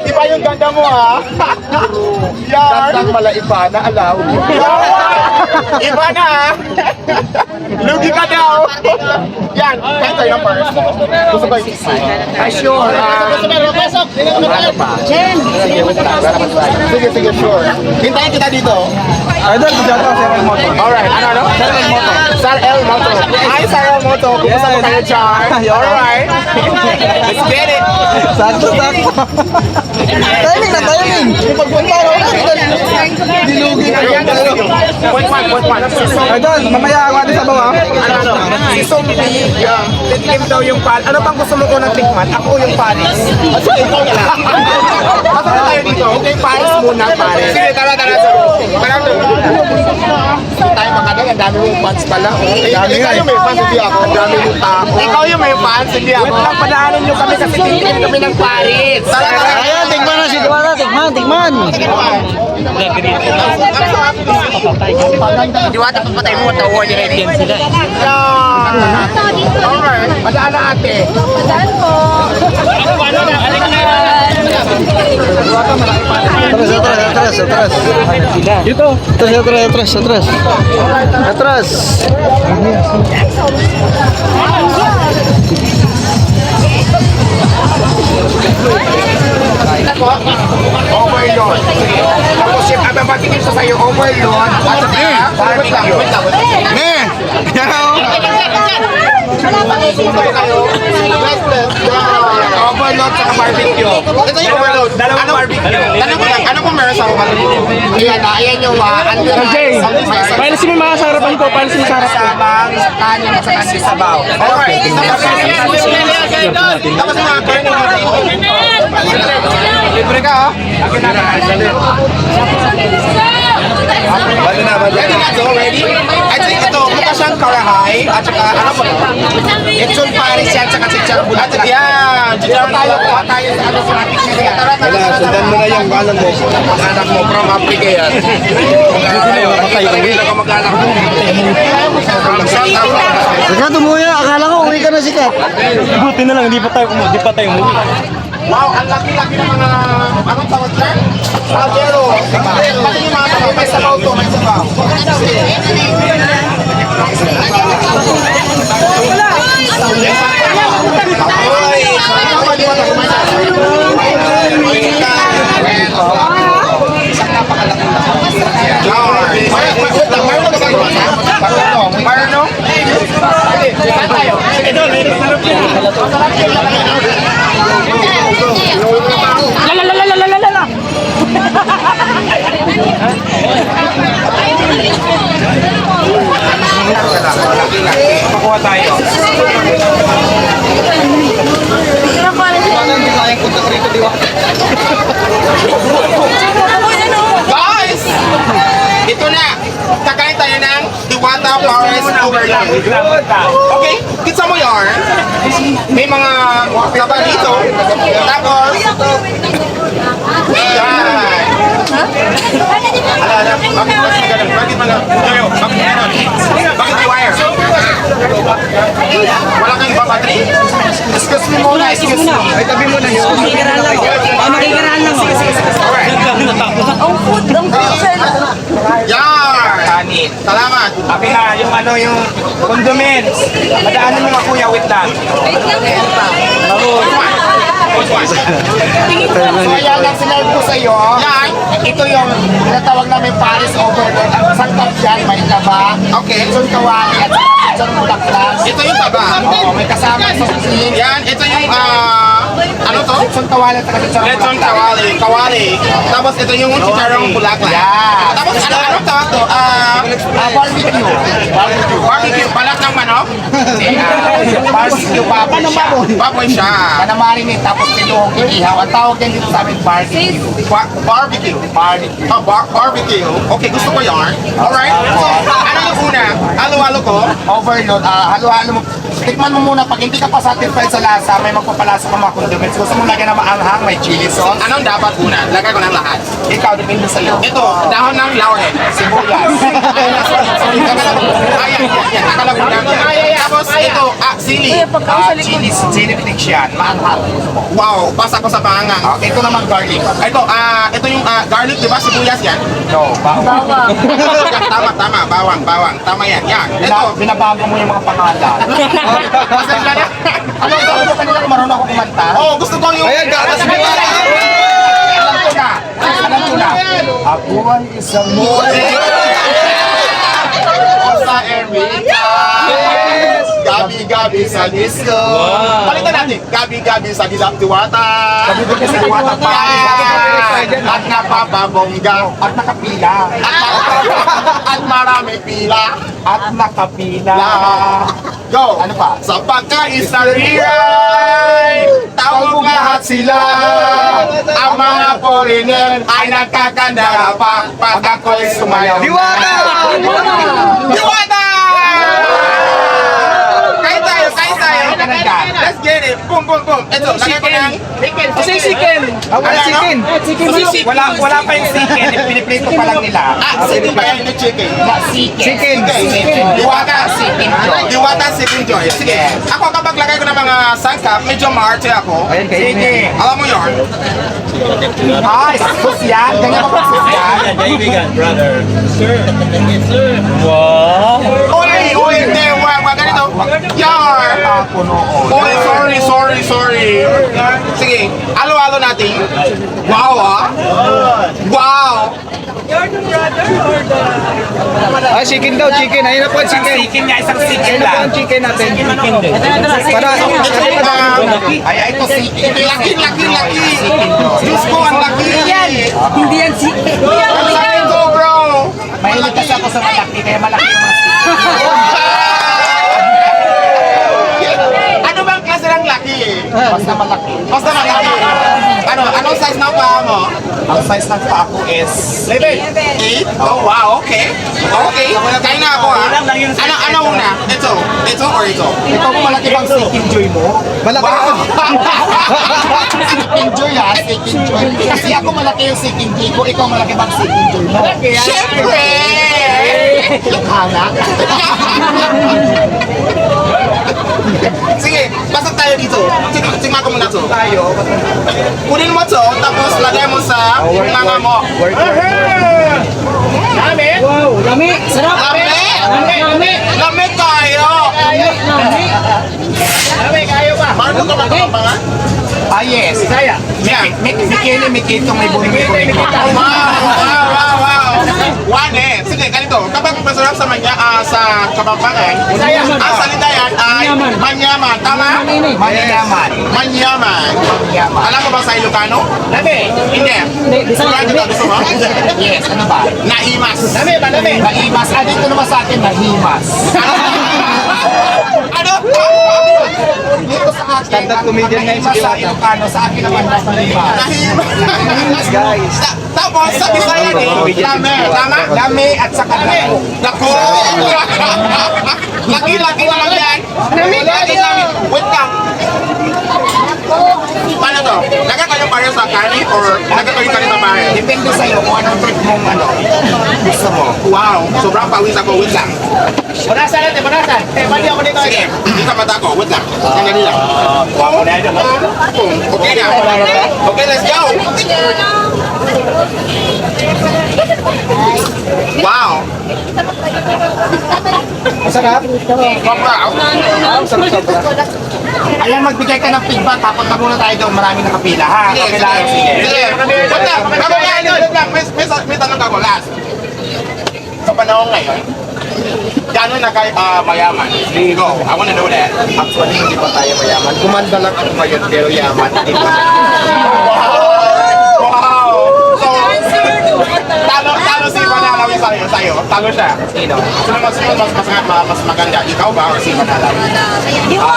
Iba yung ganda mo ha. Yan. Gandang pala iba na alaw. Iba na ha. Lugi ka daw. Yan. Kaya tayo ng first. Gusto ko yung isa. Ay sure. Sige, sure. Hintayin kita dito. Idol, bujata, Sir El Moto. Alright, ano? Sir El Moto. Sir El Moto. Hi, Sir El Moto. Kumusta mo kayo, Char? Alright. Let's get it. Sakto. Timing na, timing. Pagpunta ro na. Dilugi na yan. Point one. Idol, mamaya ako natin sa bawah. Ano? Si Sophie, titlim daw yung pan. Ano bang gusto mo ko ng tikman? Ako yung panis. Sige, ikaw na lang. Pasok na tayo dito. Okay, panis muna, panis. Sige, tara. Tayo makadang, ang dami mong fans pala. Ikaw yung may fans, hindi ako. Ang dami mong tao. Ikaw yung may fans, hindi ako. Wait lang, padaanan nyo kami kasi tingin kami ng Paris. Ayan, tigman na si Diwata. Tigman. Diwata, papatay mo, tawag yung rin sila. Alright, padaan na ate. Padaan po. Atras. Dito. Atras. Overload. Tapos yung ababatingin ko sa'yo, overload. At saka, barbecue. Overload saka barbecue. Ito yung overload. Dalawang barbecue. Tanong ko lang, ano kung meron sa umaga? Ayan yung Jay, paano si mga sa harapan ko? Paano si sa harapan ko? Sabang, kanin at saka si sabaw. Alright. Tapos mga kanin libre ka ha? Ready na to? Ready? I think ito, mukha siyang karahay at saka ano ba? Itsun Paris yan, saka chichar bulat. At yan, chichar tayo, kuha tayo sa ano sa ating siya. Tara, sundan mo na yung anak mo. Anak mo, from Africa yan. Patay ko. Hindi ka mag-anak mo. Sikat, umuwi na. Akala ko uwi ka na sikat. Buti na lang, hindi pa tayo umuwi. Wow, ang laki-laki ng mga, anong tawag dyan? Pagero. Pati yung mga sabaw, may sabaw to, may sabaw. Marno? Pakuha tayo. Guys! Ito na! Kakain tayo ng Diwata Forest Overload. Okay, kita mo yarn. May mga kaba dito. Tapos, yan. Bakit may wire? Wala kang iba battery? Excuse me muna, excuse me. Ay, tabi mo na yun. Makikiraan lang. Sige. Alright. Ang food, sir. Yan! Kanin. Salamat. Akin na, yung ano, yung condiments. Madaanan mo nga kuya, wait lang. Wait lang. So ayan ang sinerve ko sa iyo. Yan, ito yung tinatawag namin Paris Overload. Ang isang top dyan, may taba. Okay. Itong kawali at isang bulaklas. Ito yung taba? Oo, may kasama sa susin. Yan, ito yung ano to? Itong kawali at isang bulaklas. Kawali. Tapos ito yung chicharong bulaklas. Yan. Tapos ano tawag to? Barbecue. Barbecue. Balat ng manok? Barbecue baboy siya. Baboy siya. Panamarinate tapos pinuhong iihaw. Ang tawag yan dito sa amin barbecue. Barbecue. Barbecue. Okay, gusto ko yarn. Alright. So, ano yung una? Halo-halo ko? Overload. Halo-halo mo tikman mo muna. Pag hindi ka pa satisfied sa lasa, may magpapalasa ka mga condiments. Gusto mo lagyan ng maanghang, may chili sauce. Anong dapat una? Lagay ko ng lahat. Ikaw, depende sa'yo. Ito, dahon ng laurel. Sibuyas. Ayan. Nakalagay lang yan. Tapos ito, sili. Chili flakes yan. Maanghang. Wow, basa ko sa pangangang. Okay, ito naman garlic. Ito yung garlic, di ba? Sibuyas yan. No, bawang. Tama. Bawang. Tama yan. Yan. Ito. Binabago mo yung mga pangalan. Pasensya na. Ano sabi mo kanina kung marunong ako kumanta? Oh, gusto ko yung... Ayan, gatas mo na. Alam ko na. Ako ay isang muli. Sa Erika. Gabi-gabi sa disco. Palitan natin. Gabi-gabi sa dilap-diwata. Gabi-gabi sa diwata pa. At napapabongga. At nakapila. At marami pila. At nakapila. Go! Ano pa? Sa pagkaisariray, tawag lahat sila. Ang mga foreigner ay nagkakandara pa pag ako'y sumayaw. Diwata! Diwata! Kain tayo! Let's get it! Boom! Ito, lagay ko ng Chicken. Wala chicken. Wala pa yung chicken. Piniprito pa lang nila. chicken ba yan? Hindi chicken. Chicken. Diwata, chicken joy. Sige. Ako kapag lagay ko ng mga sangkap, medyo maarte ako. Ayan, kayo. Sige. Alam mo yun? Ay, sus yan. Ganyan pa sus yan. Kaibigan, brother. Uy, hindi. Wag ganito. Yar! Ako noon. Uy, sorry. Sige, alo-alo natin. Wow, Wow! Chicken daw, chicken. Ayun na po ang chicken. Chicken niya, isang chicken Ayun na po lang. ang chicken natin. Para, Ay, ito chicken. Laki! Diyos ko, ang laki! Hindi yan si... Ang laki ko, bro! Mahilig kasi ako sa malaki, kaya malaki yung mga chicken. Ano bang klase ng laki? Basta malaki. Basta malaki. Anong size ng paa mo? Ang size ng paa ko is 8? Oh, wow, okay. Kain na ako, ha? Ano una? Ito or ito? ikaw kung malaki bang chicken joy mo? malaki. Chicken joy ha, chicken joy. Kasi ako malaki yung chicken joy ko, ikaw malaki bang chicken joy mo? Siyempre! Hanga. Sige, pasok tayo dito. Tingnan ko muna to. Tayo. Kunin mo to, tapos lagay mo sa mga mo. Lami. Sarap. Lami tayo! Marunong ka magkakampangan? Ah, yes. Kaya. Yeah. Mikini, may buni-buni. Wow! Sige, ganito. Kapag masarap sa sa Kapampangan, ang salita yan ay manyaman. Tama? Manyaman. Manyaman. Alam mo ba sa Ilocano? Hindi. Sigurado ka gusto mo? Yes, ano ba? Naimas. Nahimas. Ah, dito naman sa akin, nahimas. Ano? Dito sa akin, Standard comedian nga yung nahimas sa si Ilocano, sa akin naman nahimas. Nahimas. Guys. Tapos sa Bisaya din, lame. Tama? Lami at saka lako. Nako! Laki-laki naman yan. Wait lang. Paano to? Lagay kayo pareho sa kanin or lagay kayo kanin sa bahay? Depende sa'yo kung anong trip mong gusto mo. Wow! Sobrang pawis ako. Wait lang. Banasan. Bali ako dito. Sige, hindi ka mata ko. Wait lang. Sandali lang. Okay na. Okay, let's go! Wow! Masarap. Wow! Ayan, magbigay ka ng feedback. Tapos na muna tayo doon. Maraming nakapila, ha? Okay lang. Sige. Sige. Wait lang. Wait lang. May tanong ako last. Sa panahon ngayon, gano'n na kayo mayaman? Go. I wanna know that. Actually, hindi pa tayo mayaman. Kumanda lang ako ngayon, pero yaman. Hindi pa. Wow! So, talo si Manalawi sa'yo. Talo siya. Sino? Sino mas maganda? Ikaw ba or si Manalawi?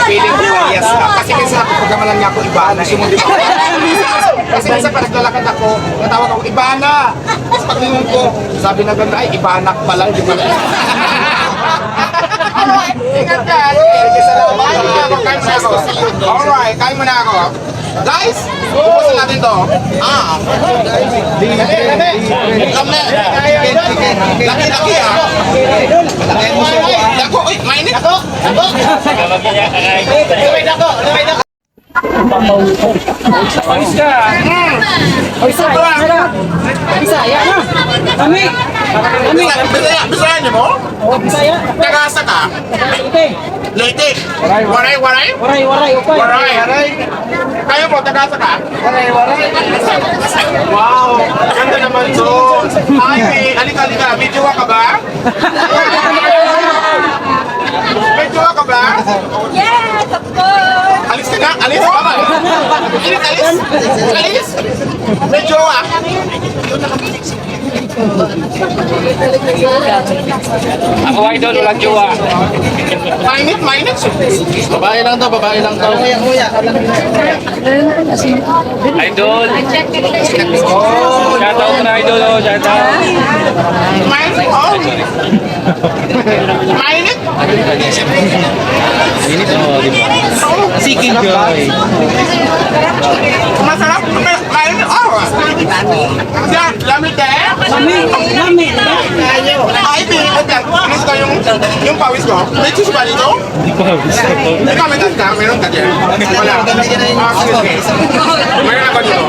Feeling ko, yes. Kasi minsan napapagaman lang niya ako, Ibana. Gusto mo, di ba? Kasi minsan pag naglalakad ako, natawag ako, Ibana! Tapos paglingon ko, sabi na ganda, ay, Ibanak pa lang, di ba? Ingat ka. Kain muna ako, kain muna ako. Alright, kain muna ako. Guys, ubusin natin to. Kami. Laki-laki ah. Dako, uy, mainit. Pawis ka. Pawis ka. Sarap. Bisaya na. Lami. Lami. Bisayan niyo mo? Bisaya. Tagasa ka? Okay. Leyte. Waray, waray? Waray, okay. Waray. Kayo po, tagasa ka? Waray. Wow, ganda naman to. Ay, halika. May jowa ka ba? May jowa ka ba? Yes, of course. Alis ka na? Alis? Baba. Alis. May jowa. Ako idol, walang jowa. Mainit. Babae lang to. Idol. Shout out na idol, oh, shout out. Mainit, oh. Mainit. Seeking joy. Masarap. Mainit, oh. Yan, lamit eh. Lami. Ay, pinipot yan. Alis ko yung pawis ko. May tissue ba dito? May kamitan ka? Meron ka dyan? Wala. Excuse me. Meron ako dito.